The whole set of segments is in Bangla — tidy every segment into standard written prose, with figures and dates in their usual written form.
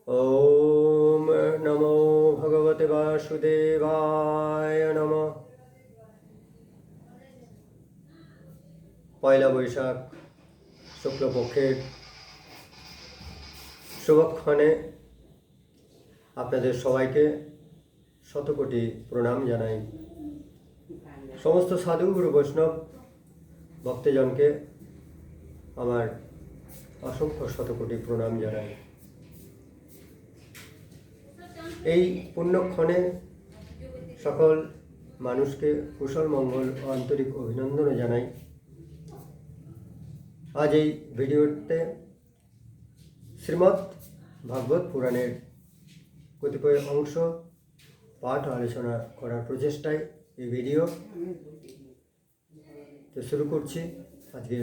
ओम नमो भगवते वासुदेवाय नमः। পয়লা বৈশাখ শুক্লপক্ষের শুভক্ষণে আপনাদের সবাইকে শতকোটি প্রণাম জানাই। সমস্ত সাধু গুরু বৈষ্ণব ভক্তজনকে আমার অসংখ্য শতকোটি প্রণাম জানাই। এই পুণ্যক্ষণে সকল মানুষকে কুশল মঙ্গল ও আন্তরিক অভিনন্দন জানাই। আজ এই ভিডিওতে শ্রীমদ্ ভাগবত পুরাণের কতিপয় অংশ পাঠ আলোচনা করার প্রচেষ্টায় এই ভিডিও তো শুরু করছি। আজকে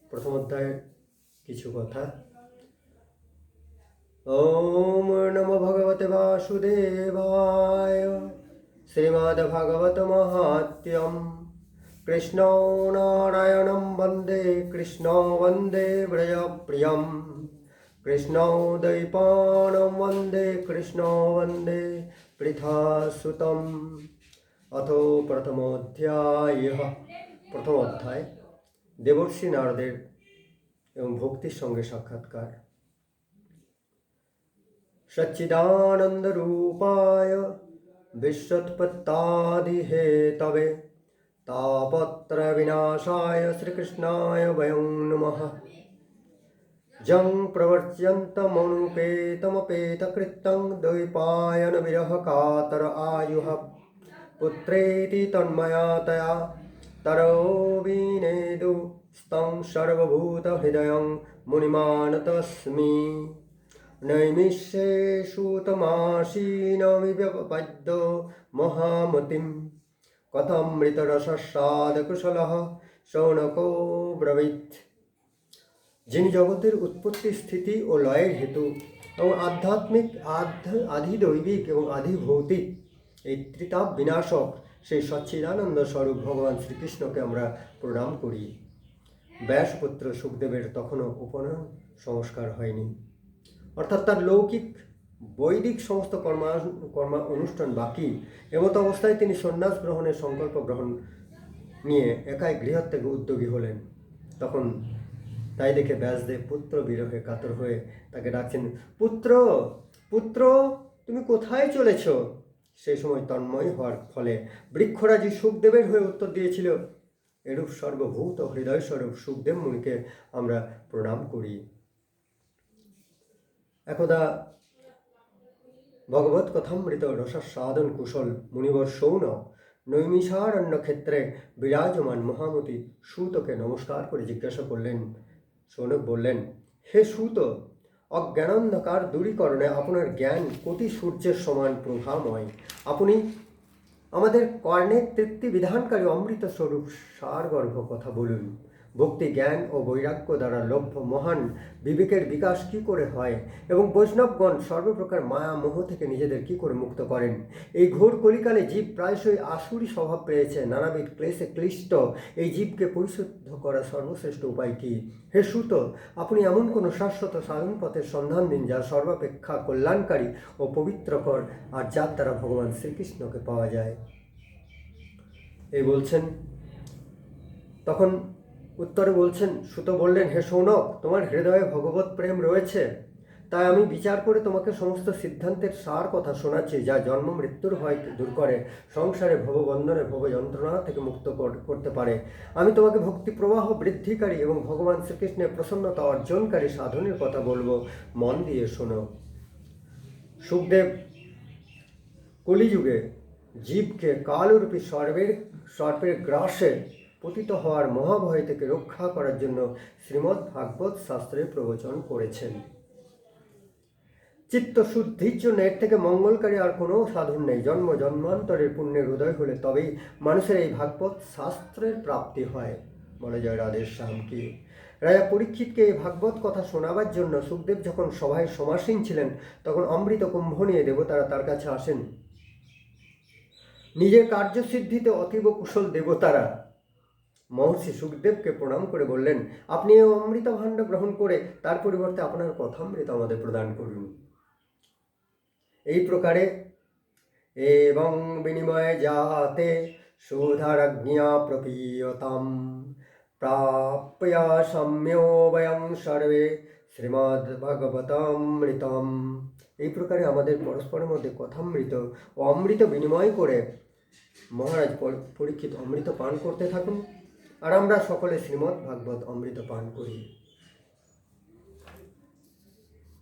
প্রথম অধ্যায়ের কিছু কথা। ओम नमो भगवते वासुदेवाय। श्रीमद्भागवत महात्यम। कृष्णो नारायणं वन्दे कृष्णो वन्दे व्रजप्रियं। कृष्णो द्वैपायनं वन्दे कृष्णो वन्दे पृथासुतम्। अथो प्रथमोऽध्यायः। प्रथम अध्याय देवर्षि नारदेर एवं भक्तिर संगे साक्षात्कार। सच्चिदानन्दरूपाय विश्वोत्पत्त्यादिहेतवे तापत्रयविनाशाय श्रीकृष्णाय वयं नमः। जं प्रवर्त्यन्तमनुपेतमपेतकृत्यं द्वैपायनविरहकातर आयुः पुत्रेति तन्मयातया तरो विनेदु स्तं सर्वभूतहृदयं मुनिमानतस्मि। नैमिषेषु तमासीनमिव्यपद्यो महामतिं कथमृतरसस्सादकुशलः शौनको ब्रवीत्। যিনি জগতের উৎপত্তি স্থিতি ও লয়ের হেতু এবং আধ্যাত্মিক আধিদৈবিক এবং আধিভৌতিক এই ত্রিতাপ বিনাশক সেই সচ্চিদানন্দ স্বরূপ ভগবান শ্রীকৃষ্ণকে আমরা প্রণাম করি। ব্যাসপুত্র সুখদেবের তখনও উপনয়ন সংস্কার হয়নি, অর্থাৎ তার লৌকিক বৈদিক সমস্ত কর্ম অনুষ্ঠান বাকি। এমত অবস্থায় তিনি সন্ন্যাস গ্রহণের সংকল্প গ্রহণ নিয়ে একাই গৃহত্যাগে উদ্যোগী হলেন। তখন তাই দেখে ব্যাসদেব পুত্র বিরহে কাতর হয়ে তাকে ডাকছেন, পুত্র পুত্র তুমি কোথায় চলেছ? সেই সময় তন্ময় হওয়ার ফলে বৃক্ষরাজি সুখদেবের হয়ে উত্তর দিয়েছিল, এরূপ সর্বভূত হৃদয় স্বরূপ সুখদেব মুনিকে আমরা প্রণাম করি। একদা ভগবত কথামৃত রসাস্বাদন কুশল মুনিবর সৌন নৈমিষারণ্য ক্ষেত্রে বিরাজমান মহামতি সূতকে নমস্কার করে জিজ্ঞাসা করলেন। সৌনক বললেন, হে সূত, অজ্ঞানান্ধকার দূরীকরণে আপনার জ্ঞান কোটি সূর্যের সমান প্রভাময়। আপনি আমাদের কর্ণের তৃপ্তি বিধানকারী অমৃত স্বরূপ সারগর্ভ কথা বলুন। ভক্তি জ্ঞান ও বৈরাগ্য দ্বারা লভ্য মহান বিবেকের বিকাশ কি করে হয় এবং বৈষ্ণবগণ সর্বপ্রকার মায়া মোহ থেকে নিজেদের কি করে মুক্ত করেন? এই ঘোর কলিকালে জীব প্রায়শই আসুরি স্বভাব পেয়েছে। নানাবিধ ক্লেশে ক্লিষ্ট এই জীবকে পরিশুদ্ধ করার সর্বশ্রেষ্ঠ উপায় কি? হে সূত, আপনি এমন কোনো শাশ্বত সাধন পথের সন্ধান দিন যা সর্বাপেক্ষা কল্যাণকারী ও পবিত্রকর, আর যার দ্বারা ভগবান শ্রীকৃষ্ণকে পাওয়া যায়। এই বলছেন, তখন উত্তরে বলছেন, সূত বললেন, হে সৌনক, তোমার হৃদয়ে ভগবত প্রেম রয়েছে, তাই আমি বিচার করে তোমাকে সমস্ত সিদ্ধান্তের সার কথা শোনাচ্ছি, যা জন্ম মৃত্যুর ভয় দূর করে, সংসারে ভববন্ধনে ভব যন্ত্রণা থেকে মুক্ত করতে পারে। আমি তোমাকে ভক্তি প্রবাহ বৃদ্ধিকারী এবং ভগবান শ্রীকৃষ্ণের প্রসন্নতা অর্জনকারী সাধনের কথা বলবো, মন দিয়ে শোনো। সুখদেব কলিযুগে জীবকে কালরূপী সর্পের গ্রাসে পতিত হওয়ার মহাভয় থেকে রক্ষা করার জন্য শ্রীমদ্ ভাগবত শাস্ত্রে প্রবচন করেছেন। চিত্তশুদ্ধির জন্য এর থেকে মঙ্গলকারী আর কোনো সাধন নেই। জন্ম জন্মান্তরের পুণ্যের উদয় হলে তবেই মানুষের এই ভাগবত শাস্ত্রের প্রাপ্তি হয়। বলে জয় রাধে শ্যাম কি। রাজা পরীক্ষিতকে এই ভাগবত কথা শোনাবার জন্য সুখদেব যখন সভায় সমাসীন ছিলেন, তখন অমৃত কুম্ভ নিয়ে দেবতারা তার কাছে আসেন। নিজের কার্যসিদ্ধিতে অতীব কুশল দেবতারা মহর্ষি সুখদেবকে প্রণাম করে বললেন, আপনি এই অমৃত ভাণ্ড গ্রহণ করে তার পরিবর্তে আপনার কথামৃত আমাদের প্রদান করুন। এই প্রকারে এবং বিনিময়ে যাতে সুধারজ্ঞা প্রপীয়তাম প্রাপ্য সম্যো বয়ং সর্বে শ্রীমদ্ভগবতমৃতম। এই প্রকারে আমাদের পরস্পরের মধ্যে কথামৃত ও অমৃত বিনিময় করে মহারাজ পরীক্ষিত অমৃত পান করতে থাকুন, আর আমরা সকলে শ্রীমদ্ ভাগবত অমৃত পান করি।